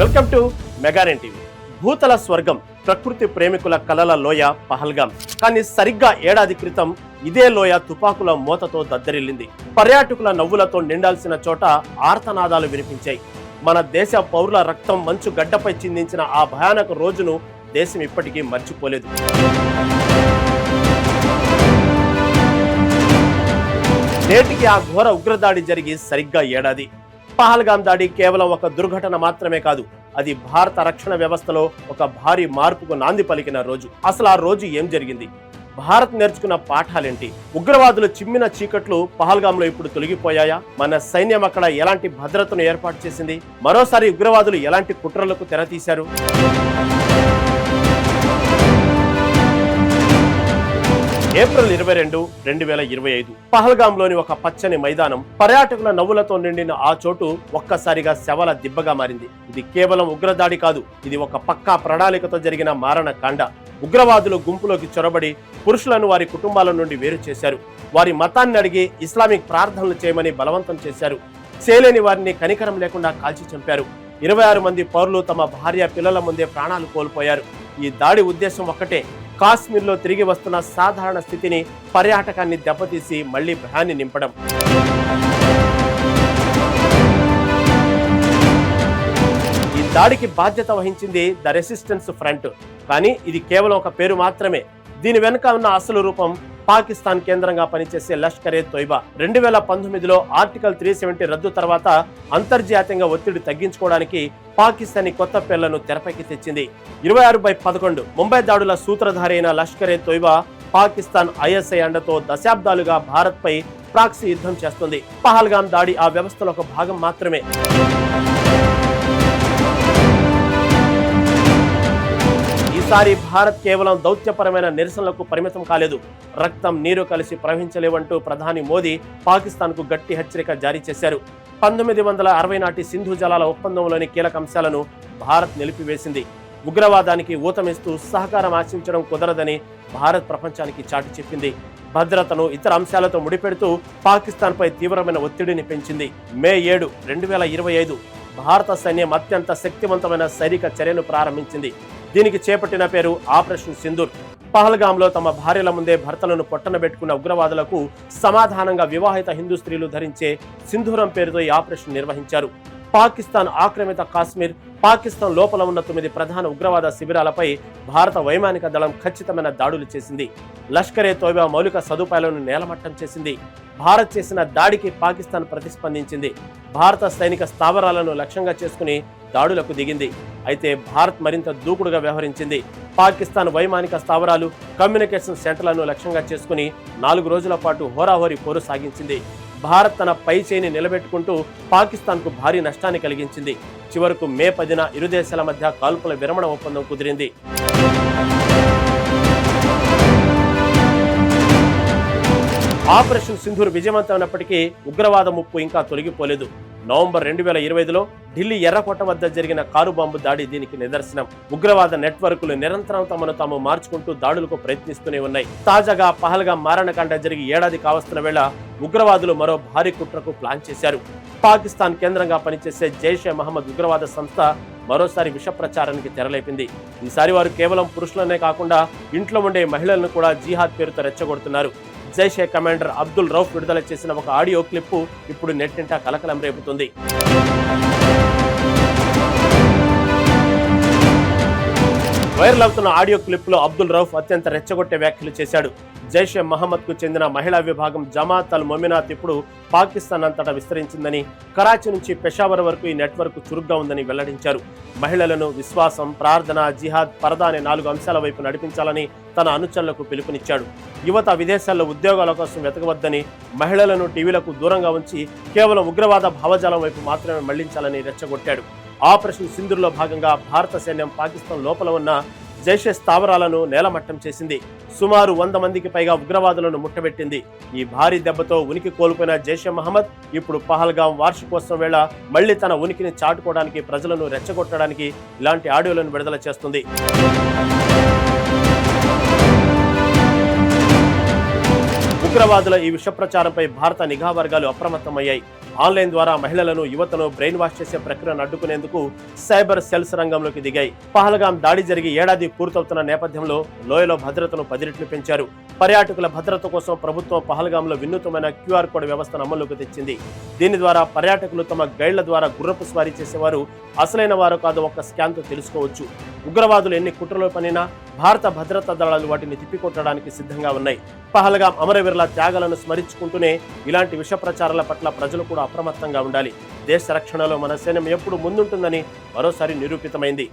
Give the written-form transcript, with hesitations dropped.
Welcome to మెగానెన్ TV. భూతల స్వర్గం, ప్రకృతి ప్రేమికుల కలల లోయ పహల్గాం. కానీ సరిగ్గా ఏడాది క్రితం ఇదే లోయ తుపాకుల మోతతో దద్దరిల్లింది. పర్యాటకుల నవ్వులతో నిండాల్సిన చోట ఆర్తనాదాలు వినిపించాయి. మన దేశ పౌరుల రక్తం మంచు గడ్డపై చిందించిన ఆ భయానక రోజును దేశం ఇప్పటికీ మర్చిపోలేదు. నేటికి ఆ ఘోర ఉగ్రదాడి జరిగి సరిగ్గా ఏడాది. పహల్గాం దాడి కేవలం ఒక దుర్ఘటన మాత్రమే కాదు, అది భారత రక్షణ వ్యవస్థలో ఒక భారీ మార్పుకు నాంది పలికిన రోజు. అసలు ఆ రోజు ఏం జరిగింది? భారత్ నేర్చుకున్న పాఠాలేంటి? ఉగ్రవాదులు చిమ్మిన చీకట్లు పహల్గాంలో ఇప్పుడు తొలగిపోయాయా? మన సైన్యం అక్కడ ఎలాంటి భద్రతను ఏర్పాటు చేసింది? మరోసారి ఉగ్రవాదులు ఎలాంటి కుట్రలకు తెరతీశారు? ఏప్రిల్ 22, 2025 పహల్గాంలోని ఒక పచ్చని మైదానం, పర్యాటకుల నవ్వులతో నిండిన ఆ చోటు ఒక్కసారిగా శవాల దిబ్బగా మారింది. ఇది కేవలం ఉగ్రదాడి కాదు, ఇది ఒక పక్కా ప్రణాళికతో జరిగిన మారణ కాండ. ఉగ్రవాదులు గుంపులోకి చొరబడి పురుషులను వారి కుటుంబాల నుండి వేరు చేశారు. వారి మతాన్ని అడిగి ఇస్లామిక్ ప్రార్థనలు చేయమని బలవంతం చేశారు. చేయలేని వారిని కనికరం లేకుండా కాల్చి చంపారు. 26 మంది పౌరులు తమ భార్య పిల్లల ముందే ప్రాణాలు కోల్పోయారు. ఈ దాడి ఉద్దేశం ఒక్కటే, కాశ్మీర్లో తిరిగి వస్తున్న సాధారణ స్థితిని, పర్యాటకాన్ని దెబ్బతీసి మళ్లీ భయాన్ని నింపడం. ఈ దాడికి బాధ్యత వహించింది ద రెసిస్టెన్స్ ఫ్రంట్. కానీ ఇది కేవలం ఒక పేరు మాత్రమే. దీని వెనుక ఉన్న అసలు రూపం పాకిస్తాన్ కేంద్రంగా పనిచేసే లష్కరే తోయిబా. 2019లో ఆర్టికల్ 370 రద్దు తర్వాత అంతర్జాతీయంగా ఒత్తిడి తగ్గించుకోవడానికి పాకిస్తానీ కొత్త పేర్లను తెరపైకి తెచ్చింది. 26/11 ముంబై దాడుల సూత్రధారి అయిన లష్కరే తోయిబా పాకిస్తాన్ ISI అండతో దశాబ్దాలుగా భారత్ పై ప్రాక్సీ యుద్ధం చేస్తుంది. పహల్గాం దాడి ఆ వ్యవస్థలో ఒక భాగం మాత్రమే. ఈసారి భారత్ కేవలం దౌత్యపరమైన నిరసనలకు పరిమితం కాలేదు. రక్తం నీరు కలిసి ప్రవహించలేవంటూ ప్రధాని మోదీ పాకిస్తాన్ కు గట్టి హెచ్చరిక జారీ చేశారు. 1960 నాటి సింధు జలాల ఒప్పందంలోని కీలక అంశాలను భారత్ నిలిపివేసింది. ఉగ్రవాదానికి ఊతమిస్తూ సహకారం ఆశించడం కుదరదని భారత్ ప్రపంచానికి చాటి చెప్పింది. భద్రతను ఇతర అంశాలతో ముడిపెడుతూ పాకిస్తాన్ పై తీవ్రమైన ఒత్తిడిని పెంచింది. మే 7, 2025 భారత సైన్యం అత్యంత శక్తివంతమైన సైనిక చర్యను ప్రారంభించింది. దీనికి చేపట్టిన పేరు ఆపరేషన్ సింధూర్. పహల్గాంలో తమ భార్యల ముందే భర్తలను పొట్టనబెట్టుకున్న ఉగ్రవాదులకు సమాధానంగా వివాహిత హిందూ స్త్రీలు ధరించే సింధూరం పేరుతో ఈ ఆపరేషన్ నిర్వహించారు. పాకిస్తాన్ ఆక్రమిత కాశ్మీర్, పాకిస్తాన్ లోపల ఉన్న 9 ప్రధాన ఉగ్రవాద శిబిరాలపై భారత వైమానిక దళం ఖచ్చితమైన దాడులు చేసింది. లష్కరే తోయిబా మౌలిక సదుపాయాలను నేలమట్టం చేసింది. భారత్ చేసిన దాడికి పాకిస్తాన్ ప్రతిస్పందించింది. భారత సైనిక స్థావరాలను లక్ష్యంగా చేసుకుని దాడులకు దిగింది. అయితే భారత్ మరింత దూకుడుగా వ్యవహరించింది. పాకిస్తాన్ వైమానిక స్థావరాలు, కమ్యూనికేషన్ సెంటర్లను లక్ష్యంగా చేసుకుని 4 రోజుల పాటు హోరాహోరీ పోరు సాగించింది. భారత్ తన పై చేయిని నిలబెట్టుకుంటూ పాకిస్తాన్ కు భారీ నష్టాన్ని కలిగించింది. చివరకు మే 10న ఇరు దేశాల మధ్య కాల్పుల విరమణ ఒప్పందం కుదిరింది. ఆపరేషన్ సింధూర్ విజయవంతమైనప్పటికీ ఉగ్రవాద ముప్పు ఇంకా తొలగిపోలేదు. నవంబర్ 2025లో ఢిల్లీ ఎర్రకోట వద్ద జరిగిన కారు బాంబు దాడి దీనికి నిదర్శనం. ఉగ్రవాద నెట్వర్క్లు నిరంతరం తమను తాము మార్చుకుంటూ దాడులకు ప్రయత్నిస్తూనే ఉన్నాయి. తాజాగా పహల్గాం మారణకాండ జరిగి ఏడాది కావస్తున్న వేళ ఉగ్రవాదులు మరో భారీ కుట్రకు ప్లాన్ చేశారు. పాకిస్తాన్ కేంద్రంగా పనిచేసే జైషే మహమ్మద్ ఉగ్రవాద సంస్థ మరోసారి విష ప్రచారానికి తెరలేపింది. ఈసారి వారు కేవలం పురుషులనే కాకుండా ఇంట్లో ఉండే మహిళలను కూడా జిహాద్ పేరుతో రెచ్చగొడుతున్నారు. జైషే కమాండర్ అబ్దుల్ రౌఫ్ విడుదల చేసిన ఒక ఆడియో క్లిప్పు ఇప్పుడు నెట్టింట కలకలం రేపుతుంది. వైరల్ అవుతున్న ఆడియో క్లిప్ లో అబ్దుల్ రౌఫ్ అత్యంత రెచ్చగొట్టే వ్యాఖ్యలు చేశాడు. జైషే మహమ్మద్ కు చెందిన మహిళా విభాగం జమాత్ అల్ మొమినాత్ ఇప్పుడు పాకిస్తాన్ అంతటా విస్తరించిందని, కరాచీ నుంచి పెషావర్ వరకు ఈ నెట్వర్క్ చురుగ్గా ఉందని వెల్లడించారు. మహిళలను విశ్వాసం, ప్రార్థన, జిహాద్, పరదా అనే 4 అంశాల వైపు నడిపించాలని తన అనుచరులకు పిలుపునిచ్చాడు. యువత విదేశాల్లో ఉద్యోగాల కోసం వెతకవద్దని, మహిళలను టీవీలకు దూరంగా ఉంచి కేవలం ఉగ్రవాద భావజాలం వైపు మాత్రమే మళ్లించాలని రెచ్చగొట్టాడు. ఆపరేషన్ సింధూర్లో భాగంగా భారత సైన్యం పాకిస్తాన్ లోపల ఉన్న జైషే స్థావరాలను నేలమట్టం చేసింది. సుమారు 100 మందికి పైగా ఉగ్రవాదులను ముట్టబెట్టింది. ఈ భారీ దెబ్బతో ఉనికి కోల్పోయిన జైషే మహమ్మద్ ఇప్పుడు పహల్గాం వార్షికోత్సవం వేళ మళ్లీ తన ఉనికిని చాటుకోవడానికి, ప్రజలను రెచ్చగొట్టడానికి ఇలాంటి ఆడియోలను విడుదల చేస్తుంది. ఉగ్రవాదుల ఈ విష ప్రచారంపై భారత నిఘా వర్గాలు అప్రమత్తమయ్యాయి. ఆన్లైన్ ద్వారా మహిళలను, యువతను బ్రెయిన్ వాష్ చేసే ప్రక్రియను అడ్డుకునేందుకు సైబర్ సెల్స్ రంగంలోకి దిగాయి. పహల్గాం దాడి జరిగి ఏడాది పూర్తవుతున్న నేపథ్యంలో లోయలో భద్రతను 10 రెట్లు పెంచారు. పర్యాటకుల భద్రత కోసం ప్రభుత్వం పహల్గాంలో వినూత్నమైన క్యూఆర్ కోడ్ వ్యవస్థను అమల్లోకి తెచ్చింది. దీని ద్వారా పర్యాటకులు తమ గైడ్ల ద్వారా గుర్రపు స్వారీ చేసేవారు అసలైన వారు కాదు ఒక్క స్కాన్తో తెలుసుకోవచ్చు. ఉగ్రవాదులు ఎన్ని కుట్రలు పనినా భారత భద్రతా దళాలు వాటిని తిప్పికొట్టడానికి సిద్ధంగా ఉన్నాయి. పహల్గాం అమరవీరుల త్యాగాలను స్మరించుకుంటూనే ఇలాంటి విష ప్రచారాల పట్ల ప్రజలు కూడా అప్రమత్తంగా ఉండాలి. దేశ రక్షణలో మన సైన్యం ఎప్పుడు ముందుంటుందని మరోసారి నిరూపితమైంది.